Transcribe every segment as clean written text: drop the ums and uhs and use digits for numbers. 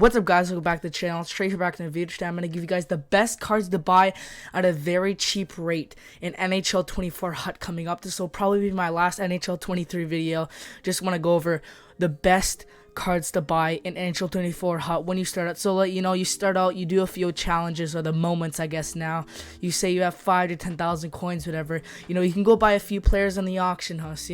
What's up, guys? Welcome back to the channel. It's Trey here back in the video today. I'm going to give you guys the best cards to buy at a very cheap rate in NHL 24 HUT coming up. This will probably be my last NHL 23 video. Just want to go over the best cards to buy in NHL 24 HUT when you start out. So, you start out, you do a few challenges or the moments, I guess. Now you say you have 5 to 10,000 coins, whatever. You can go buy a few players on the auction house.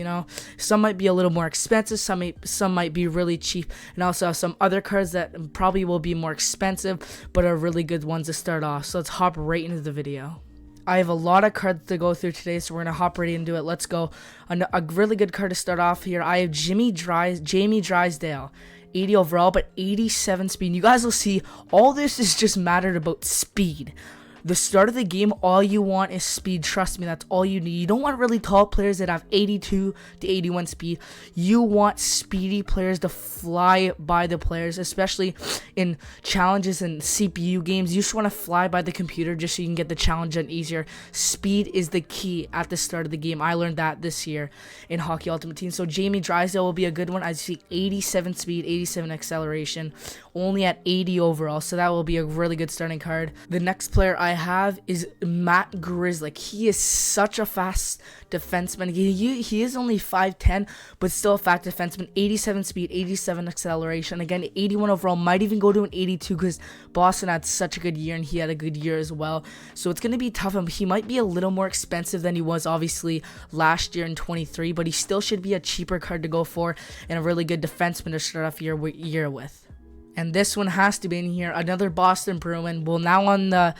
Some might be a little more expensive, some might be really cheap, and also have some other cards that probably will be more expensive but are really good ones to start off. So let's hop right into the video. I have a lot of cards to go through today, so we're going to hop right into it. Let's go. A really good card to start off here. I have Jamie Drysdale, 80 overall, but 87 speed. You guys will see all this is just mattered about speed. The start of the game, all you want is speed. Trust me, that's all you need. You don't want really tall players that have 82 to 81 speed. You want speedy players to fly by the players, especially in challenges and CPU games. You just want to fly by the computer just so you can get the challenge done easier. Speed is the key at the start of the game. I learned that this year in Hockey Ultimate Team. So Jamie Drysdale will be a good one. I see 87 speed, 87 acceleration, only at 80 overall. So that will be a really good starting card. The next player I have is Matt Griz. He is such a fast defenseman. He is only 5'10", but still a fast defenseman. 87 speed, 87 acceleration. Again, 81 overall. Might even go to an 82 because Boston had such a good year and he had a good year as well. So it's going to be tough. He might be a little more expensive than he was obviously last year in 23, but he still should be a cheaper card to go for and a really good defenseman to start off your year with. And this one has to be in here. Another Boston Bruin. Well, now on the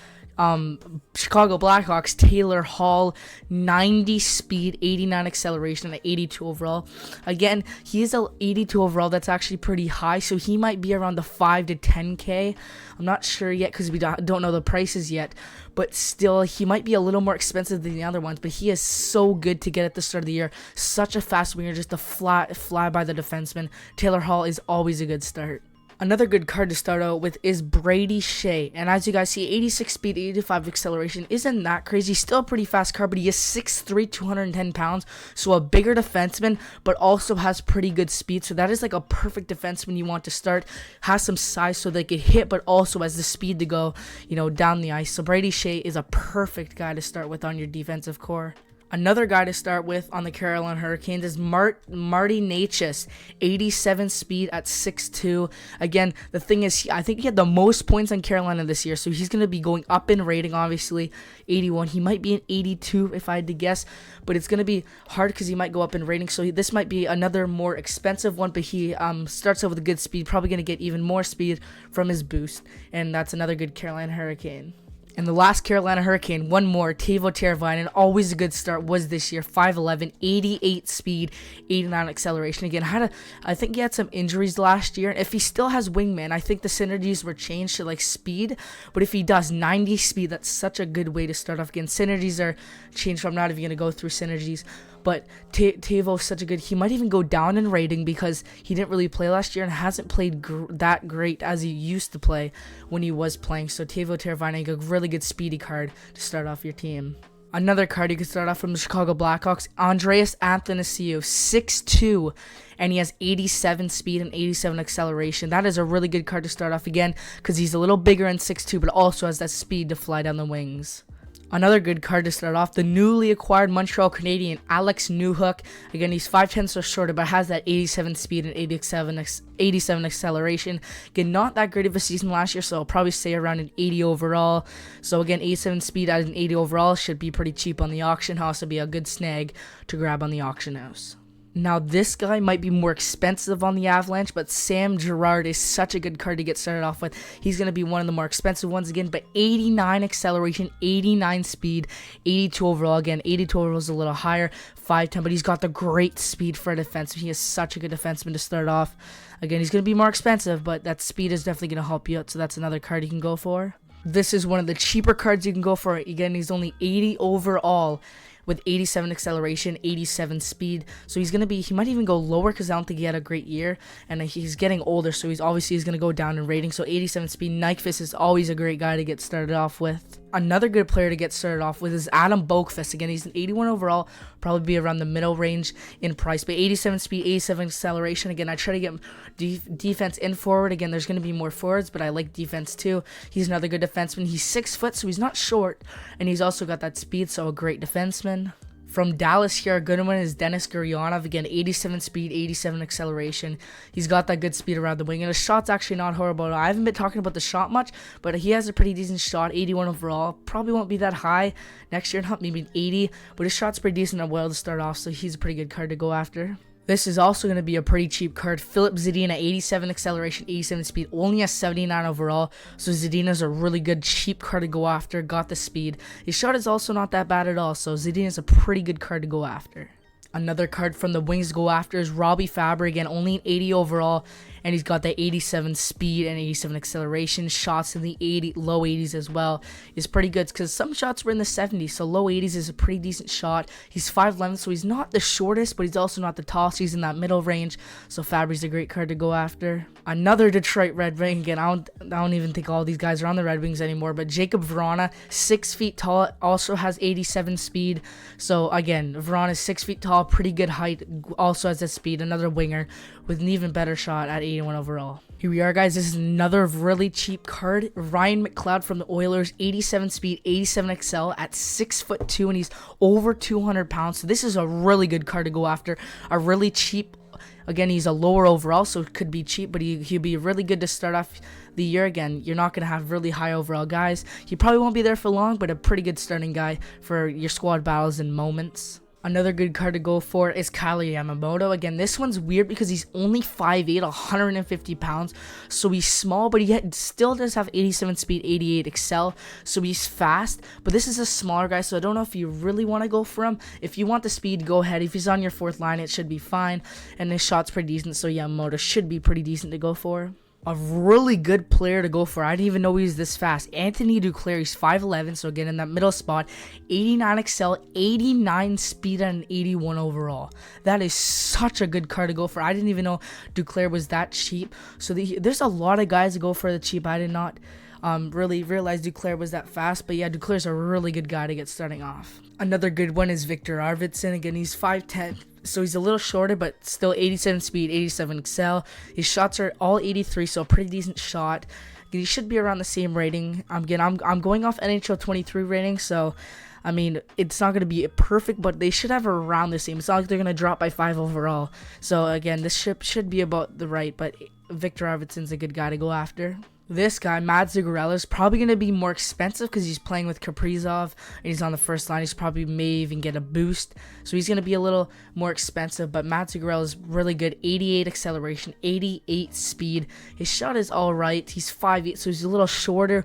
Chicago Blackhawks, Taylor Hall, 90 speed, 89 acceleration, and 82 overall. Again, he is a 82 overall. That's actually pretty high, so he might be around the 5 to 10K. I'm not sure yet because we don't know the prices yet, but still, he might be a little more expensive than the other ones, but he is so good to get at the start of the year. Such a fast winger, just to fly by the defenseman. Taylor Hall is always a good start. Another good card to start out with is Brady Shea. And as you guys see, 86 speed, 85 acceleration. Isn't that crazy? Still a pretty fast card, but he is 6'3", 210 pounds. So a bigger defenseman, but also has pretty good speed. So that is like a perfect defenseman you want to start. Has some size so they can hit, but also has the speed to go, down the ice. So Brady Shea is a perfect guy to start with on your defensive core. Another guy to start with on the Carolina Hurricanes is Marty Necas, 87 speed at 6'2". Again, the thing is, I think he had the most points on Carolina this year, so he's going to be going up in rating, obviously. 81. He might be an 82 if I had to guess, but it's going to be hard because he might go up in rating, so this might be another more expensive one, but he starts out with a good speed, probably going to get even more speed from his boost, and that's another good Carolina Hurricane. And the last Carolina Hurricane, one more, Teuvo Teravainen, always a good start, was this year. 5'11", 88 speed, 89 acceleration. Again, I think he had some injuries last year. If he still has wingman, I think the synergies were changed to speed. But if he does 90 speed, that's such a good way to start off. Again, synergies are changed, so I'm not even going to go through synergies. But Teuvo is such a good, he might even go down in rating because he didn't really play last year and hasn't played that great as he used to play when he was playing. So Teuvo Teravainen, a really good speedy card to start off your team. Another card you can start off from the Chicago Blackhawks, Andreas Athanasiou, 6'2", and he has 87 speed and 87 acceleration. That is a really good card to start off again because he's a little bigger in 6'2", but also has that speed to fly down the wings. Another good card to start off, the newly acquired Montreal Canadian, Alex Newhook. Again, he's 5'10", so shorter, but has that 87 speed and 87 acceleration. Again, not that great of a season last year, so I'll probably say around an 80 overall. So again, 87 speed at an 80 overall should be pretty cheap on the auction house. It'll be a good snag to grab on the auction house. Now, this guy might be more expensive on the Avalanche, but Sam Girard is such a good card to get started off with. He's going to be one of the more expensive ones again, but 89 acceleration, 89 speed, 82 overall. Again, 82 overall is a little higher, 5'10", but he's got the great speed for a defenseman. He is such a good defenseman to start off. Again, he's going to be more expensive, but that speed is definitely going to help you out, so that's another card you can go for. This is one of the cheaper cards you can go for. Again, he's only 80 overall, with 87 acceleration, 87 speed. So he might even go lower because I don't think he had a great year. And he's getting older, so he's going to go down in rating. So 87 speed. Nyquist is always a great guy to get started off with. Another good player to get started off with is Adam Boqvist. Again, he's an 81 overall, probably be around the middle range in price, but 87 speed, 87 acceleration. Again, I try to get defense in forward. Again, there's going to be more forwards, but I like defense too. He's another good defenseman. He's 6 foot, so he's not short, and he's also got that speed, so a great defenseman. From Dallas here, a good one is Dennis Gurianov. Again, 87 speed, 87 acceleration. He's got that good speed around the wing. And his shot's actually not horrible. I haven't been talking about the shot much, but he has a pretty decent shot, 81 overall. Probably won't be that high next year, not maybe 80, but his shot's pretty decent and well to start off, so he's a pretty good card to go after. This is also going to be a pretty cheap card. Filip Zidan at 87 acceleration, 87 speed, only a 79 overall. So Zidan is a really good cheap card to go after. Got the speed. His shot is also not that bad at all. So Zidan is a pretty good card to go after. Another card from the Wings to go after is Robbie Fabbri. Again, only an 80 overall. And he's got that 87 speed and 87 acceleration. Shots in the low 80s as well is pretty good because some shots were in the 70s. So low 80s is a pretty decent shot. He's 5'11", so he's not the shortest, but he's also not the tallest. He's in that middle range. So Fabbri's a great card to go after. Another Detroit Red Wing. Again, I don't even think all these guys are on the Red Wings anymore. But Jacob Veronneau, 6 feet tall, also has 87 speed. So again, Veronneau is 6 feet tall, pretty good height, also has that speed. Another winger with an even better shot at 81 overall. Here we are, guys. This is another really cheap card. Ryan McLeod from the Oilers, 87 speed, 87 XL at 6'2", and he's over 200 pounds. So this is a really good card to go after. A really cheap. Again, he's a lower overall, so it could be cheap, but he'll be really good to start off the year. Again, you're not going to have really high overall guys. He probably won't be there for long, but a pretty good starting guy for your squad battles and moments. Another good card to go for is Yamamoto. Again, this one's weird because he's only 5'8", 150 pounds. So he's small, but he still does have 87 speed, 88 XL. So he's fast, but this is a smaller guy, so I don't know if you really want to go for him. If you want the speed, go ahead. If he's on your fourth line, it should be fine. And his shot's pretty decent, so Yamamoto should be pretty decent to go for. A really good player to go for. I didn't even know he was this fast. Anthony Duclair, he's 5'11", so again in that middle spot. 89 XL, 89 speed, and an 81 overall. That is such a good card to go for. I didn't even know Duclair was that cheap. So there's a lot of guys to go for the cheap. I did not really realize Duclair was that fast. But yeah, Duclair's a really good guy to get starting off. Another good one is Victor Arvidson. Again, he's 5'10", so he's a little shorter, but still 87 speed, 87 XL. His shots are all 83, so a pretty decent shot. He should be around the same rating. Again, I'm going off NHL 23 rating, so I mean, it's not going to be perfect, but they should have around the same. It's not like they're going to drop by 5 overall. So again, this should be about the right, but Victor Arvidsson's a good guy to go after. This guy, Zuccarello, is probably going to be more expensive because he's playing with Kaprizov and he's on the first line. He's probably may even get a boost. So he's going to be a little more expensive. But Zuccarello is really good. 88 acceleration, 88 speed. His shot is all right. He's 5'8", so he's a little shorter.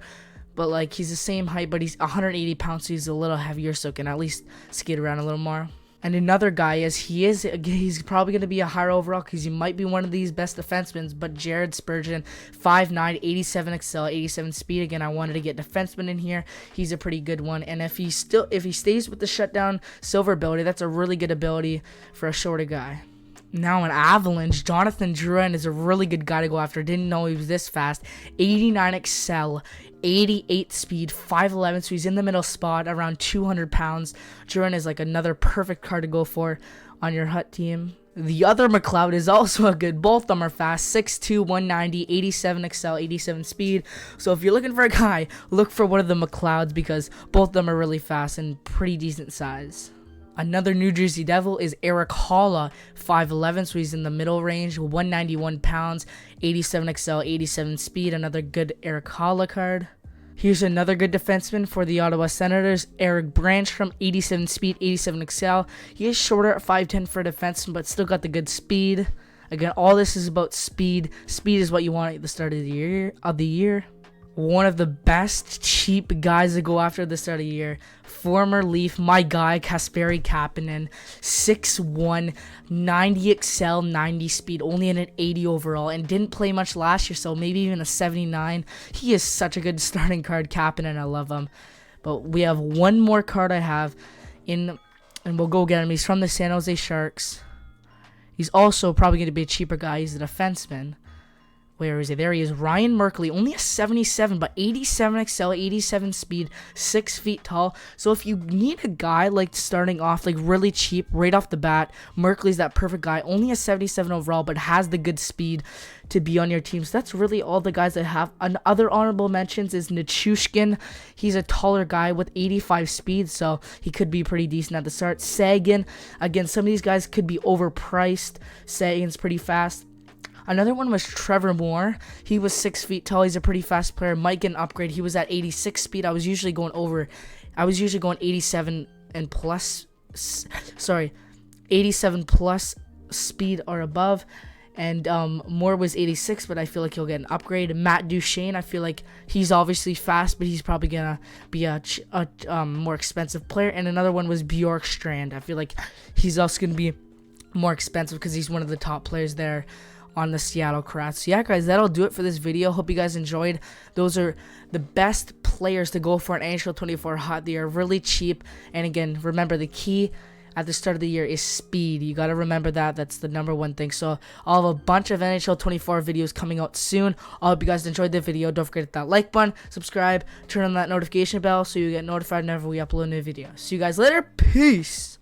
But like he's the same height, but he's 180 pounds, so he's a little heavier, so can at least skate around a little more. And another guy he's probably going to be a higher overall because he might be one of these best defensemen, but Jared Spurgeon, 5'9", 87 XL, 87 speed. Again, I wanted to get defenseman in here. He's a pretty good one. And if he stays with the shutdown silver ability, that's a really good ability for a shorter guy. Now an Avalanche, Jonathan Drouin is a really good guy to go after. Didn't know he was this fast. 89 XL, 88 speed, 5'11", so he's in the middle spot, around 200 pounds. Drouin is like another perfect card to go for on your Hut team. The other McLeod is also a good. Both of them are fast. 6'2", 190, 87 XL, 87 speed. So if you're looking for a guy, look for one of the McLeods because both of them are really fast and pretty decent size. Another New Jersey Devil is Erik Holla, 5'11", so he's in the middle range, 191 pounds, 87 XL, 87 speed. Another good Erik Holla card. Here's another good defenseman for the Ottawa Senators, Eric Branstrom, 87 speed, 87 XL. He is shorter at 5'10" for a defenseman, but still got the good speed. Again, all this is about speed. Speed is what you want at the start of the year. One of the best cheap guys to go after at the start of the year. Former Leaf, my guy, Kasperi Kapanen. 6'1", 90 XL, 90 speed, only in an 80 overall, and didn't play much last year, so maybe even a 79. He is such a good starting card, Kapanen. I love him. But we have one more card I have in, and we'll go get him. He's from the San Jose Sharks. He's also probably going to be a cheaper guy. He's a defenseman. Where is he? There he is. Ryan Merkley, only a 77, but 87 XL, 87 speed, 6 feet tall. So if you need a guy like starting off like really cheap right off the bat, Merkley's that perfect guy. Only a 77 overall, but has the good speed to be on your team. So that's really all the guys that have. Other honorable mentions is Nichushkin. He's a taller guy with 85 speed, so he could be pretty decent at the start. Sagan, again, some of these guys could be overpriced. Sagan's pretty fast. Another one was Trevor Moore. He was 6 feet tall. He's a pretty fast player. Might get an upgrade. He was at 86 speed. I was usually going 87 and plus. 87 plus speed or above. And Moore was 86, but I feel like he'll get an upgrade. Matt Duchene, I feel like he's obviously fast, but he's probably gonna be a more expensive player. And another one was Bjorkstrand. I feel like he's also gonna be more expensive because he's one of the top players there on the Seattle Kraken. So yeah, guys, that'll do it for this video. Hope you guys enjoyed. Those are the best players to go for an NHL 24 hot. They are really cheap. And again, remember, the key at the start of the year is speed. You got to remember that. That's the #1 thing. So I'll have a bunch of NHL 24 videos coming out soon. I hope you guys enjoyed the video. Don't forget to hit that like button, subscribe, turn on that notification bell so you get notified whenever we upload a new video. See you guys later. Peace.